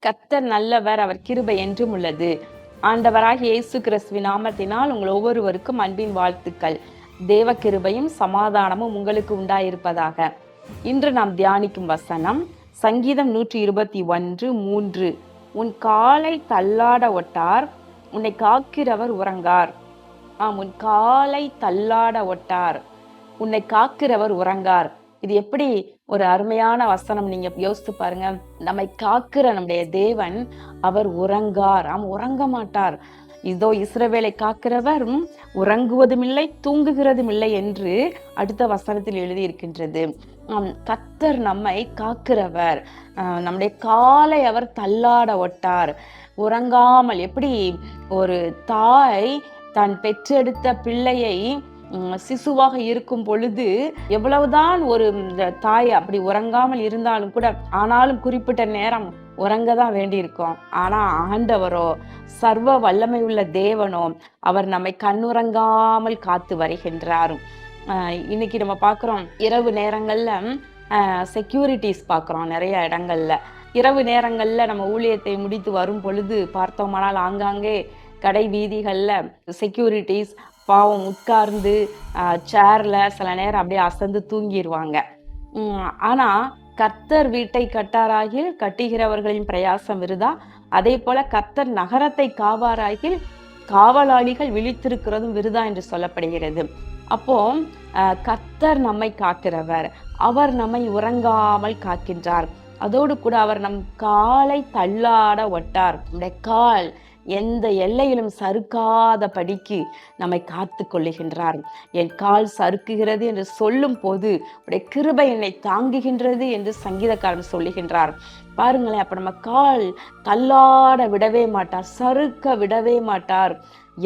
கர்த்தர் நல்லவர், அவர் கிருபை என்றும் உள்ளது. ஆண்டவராகிய இயேசு கிறிஸ்துவின் நாமத்தினால் உங்கள் ஒவ்வொருவருக்கும் அன்பின் வாழ்த்துக்கள். தேவ கிருபையும் சமாதானமும் உங்களுக்கு உண்டாயிருப்பதாக. இன்று நாம் தியானிக்கும் வசனம் சங்கீதம் 121:3. உன் காலை தள்ளாட ஒட்டார், உன்னை காக்கிறவர் உறங்கார். உன் காலை தள்ளாட ஒட்டார், உன்னை காக்கிறவர் உறங்கார். இது எப்படி ஒரு அருமையான வசனம், நீங்க யோசித்து பாருங்க. நம்மை காக்கிற நம்முடைய தேவன் அவர் உறங்கார், உறங்க மாட்டார். இதோ இஸ்ரவேலை காக்கிறவர் உறங்குவதும் இல்லை தூங்குகிறதும் இல்லை என்று அடுத்த வசனத்தில் எழுதியிருக்கின்றது. கர்த்தர் நம்மை காக்கிறவர், நம்முடைய காலை அவர் தள்ளாட ஒட்டார், உறங்காமல். எப்படி ஒரு தாய் தான் பெற்றெடுத்த பிள்ளையை சிசுவாக இருக்கும் பொழுது எவ்வளவுதான் ஒரு தாய் அப்படி உறங்காமல் இருந்தாலும் கூட, ஆனாலும் குறிப்பிட்ட நேரம் உறங்கதான் வேண்டியிருக்கும். ஆனா ஆண்டவரோ, சர்வ வல்லமை உள்ள தேவனோ, அவர் நம்மை கண்ணுறங்காமல் காத்து வருகின்றார். இன்னைக்கு நம்ம பார்க்கிறோம், இரவு நேரங்கள்ல செக்யூரிட்டிஸ் பார்க்கிறோம் நிறைய இடங்கள்ல. இரவு நேரங்கள்ல நம்ம ஊழியத்தை முடித்து வரும் பொழுது பார்த்தோமானால் ஆங்காங்கே கடை வீதிகள்ல செக்யூரிட்டிஸ் பாவம் உட்கார்ந்து சேர்ல சில நேரம் அப்படியே அசந்து தூங்கிடுவாங்க. ஆனா கர்த்தர் வீட்டை கட்டாராகில் கட்டுகிறவர்களின் பிரயாசம் விருதா, அதே போல கர்த்தர் நகரத்தை காவாராகில் காவலாளிகள் விழித்திருக்கிறதும் விருதா என்று சொல்லப்படுகிறது. அப்போ கர்த்தர் நம்மை காக்கிறவர், அவர் நம்மை உறங்காமல் காக்கின்றார். அதோடு கூட அவர் நம் காலை தள்ளாட ஒட்டார். நம்முடைய கால் எந்த எல்லையிலும் சறுக்காத படிக்கு நம்மை காத்து கொள்ளுகின்றார். என் கால் சறுக்குகிறது என்று சொல்லும் போது உடைய கிருபை என்னை தாங்குகின்றது என்று சங்கீதக்காரன் சொல்லுகின்றார். பாருங்களேன், அப்ப நம்ம கால் தள்ளாட விடவே மாட்டார், சறுக்க விடவே மாட்டார்.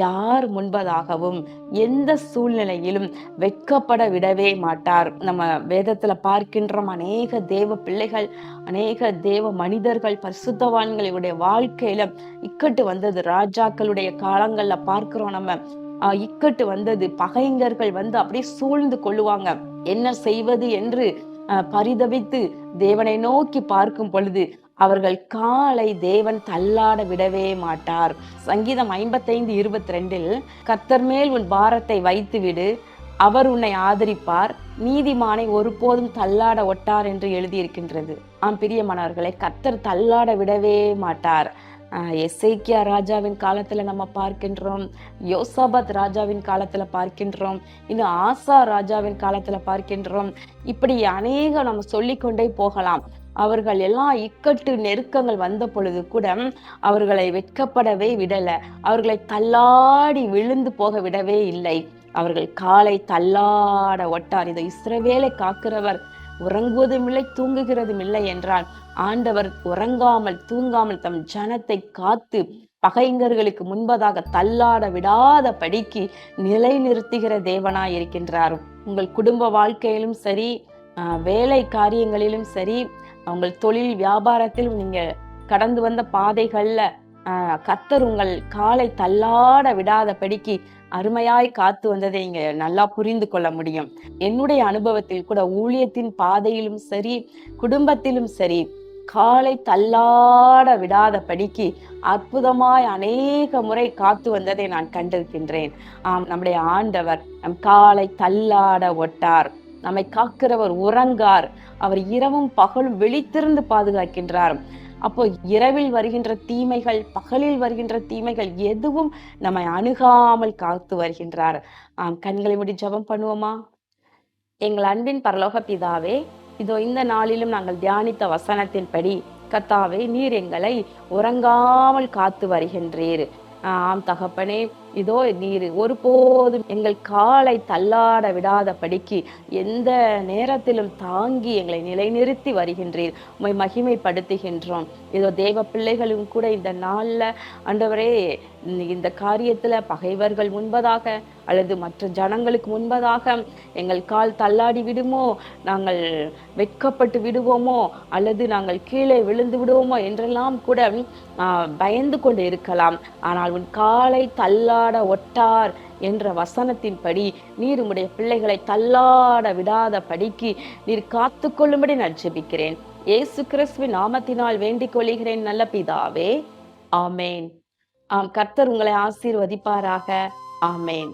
யார் முன்பதாகவும் எந்த சூழ்நிலையிலும் வெட்கப்பட விடவே மாட்டார். நம்ம வேதத்துல பார்க்கின்றோம், அநேக தேவ பிள்ளைகள், அநேக தேவ மனிதர்கள், பரிசுத்தவான்களுடைய வாழ்க்கையில இக்கட்டு வந்தது. ராஜாக்களுடைய காலங்கள்ல பார்க்கிறோம் நம்ம, இக்கட்டு வந்தது. பகைஞர்கள் வந்து அப்படியே சூழ்ந்து கொள்ளுவாங்க. என்ன செய்வது என்று பரிதவித்து தேவனை நோக்கி பார்க்கும் பொழுது அவர்கள் காலை தேவன் தள்ளாட விடவே மாட்டார். சங்கீதம் 55:22 கர்த்தர் மேல் உன் பாரத்தை வைத்து விடு, அவர் உன்னை ஆதரிப்பார், நீதிமானை ஒருபோதும் தள்ளாட ஒட்டார் என்று எழுதியிருக்கின்றது. பிரியமானவர்களை, கர்த்தர் தள்ளாட விடவே மாட்டார். எசேக்கியா ராஜாவின் காலத்துல நம்ம பார்க்கின்றோம், யோசாபாத் ராஜாவின் காலத்துல பார்க்கின்றோம், இன்னும் ஆசா ராஜாவின் காலத்துல பார்க்கின்றோம். இப்படி அநேக நம்ம சொல்லிக்கொண்டே போகலாம். அவர்கள் எல்லாம் இக்கட்டு நெருக்கங்கள் வந்த பொழுது கூட அவர்களை வெட்கப்படவே விடல, அவர்களை தள்ளாடி விழுந்து போக விடவே இல்லை. அவர்கள் காலை தள்ளாட ஒட்டார். இதை இஸ்ரவேலை காக்கிறவர் உறங்குவதும் இல்லை தூங்குகிறதும் இல்லை என்றால், ஆண்டவர் உறங்காமல் தூங்காமல் தம் ஜனத்தை காத்து பகைஞர்களுக்கு முன்பதாக தள்ளாட விடாத படிக்கு நிலை நிறுத்துகிற தேவனாய் இருக்கின்றார். உங்கள் குடும்ப வாழ்க்கையிலும் சரி, வேலை காரியங்களிலும் சரி, உங்கள் தொழில் வியாபாரத்தில் நீங்க கடந்து வந்த பாதைகள்ல கர்த்தர் உங்கள் காலை தள்ளாட விடாத படிக்கு அருமையாய் காத்து வந்ததை இங்க நல்லா புரிந்து கொள்ள முடியும். என்னுடைய அனுபவத்தில் கூட ஊழியத்தின் பாதையிலும் சரி, குடும்பத்திலும் சரி, காலை தள்ளாட விடாத படிக்கு அற்புதமாய் அநேக முறை காத்து வந்ததை நான் கண்டிருக்கின்றேன். நம்முடைய ஆண்டவர் நம் காலை தள்ளாட ஒட்டார், நம்மை காக்கிறவர் உறங்கார், அவர் இரவும் பகலும் விழித்திருந்து பாதுகாக்கின்றார். அப்போ இரவில் வருகின்ற தீமைகள், பகலில் வருகின்ற தீமைகள் எதுவும் நம்மை அணுகாமல் காத்து வருகின்றார். கண்களை மூடி ஜெபம் பண்ணுவோமா? எங்கள் அன்பின் பரலோக பிதாவே, இதோ இந்த நாளிலும் நாங்கள் தியானித்த வசனத்தின்படி கர்த்தாவே, நீர் எங்களை உறங்காமல் காத்து வருகின்றீர். தகப்பனே, இதோ நீர் ஒருபோதும் எங்கள் காலை தள்ளாட விடாத படிக்கு எந்த நேரத்திலும் தாங்கி எங்களை நிலைநிறுத்தி வருகின்றீர். உம்மை மகிமைப்படுத்துகின்றோம். இதோ தேவ பிள்ளைகளும் கூட இந்த நாள்ல ஆண்டவரே, இந்த காரியத்துல பகைவர்கள் முன்பதாக அல்லது மற்ற ஜனங்களுக்கு முன்பதாக எங்கள் கால் தள்ளாடி விடுமோ, நாங்கள் வெட்கப்பட்டு விடுவோமோ, அல்லது நாங்கள் கீழே விழுந்து விடுவோமோ என்றெல்லாம் கூட பயந்து கொண்டு இருக்கலாம். ஆனால் உன் காலை தள்ளாட ஒட்டார் என்ற வசனத்தின்படி நீர் உம்முடைய பிள்ளைகளை தள்ளாட விடாத படிக்கு நீர் காத்து கொள்ளும்படி நான் ஜெபிக்கிறேன். இயேசு கிறிஸ்துவின் நாமத்தினால் வேண்டிக் கொள்கிறேன் நல்ல பிதாவே. ஆமேன். கர்த்தர் உங்களை ஆசீர்வதிப்பாராக. ஆமேன்.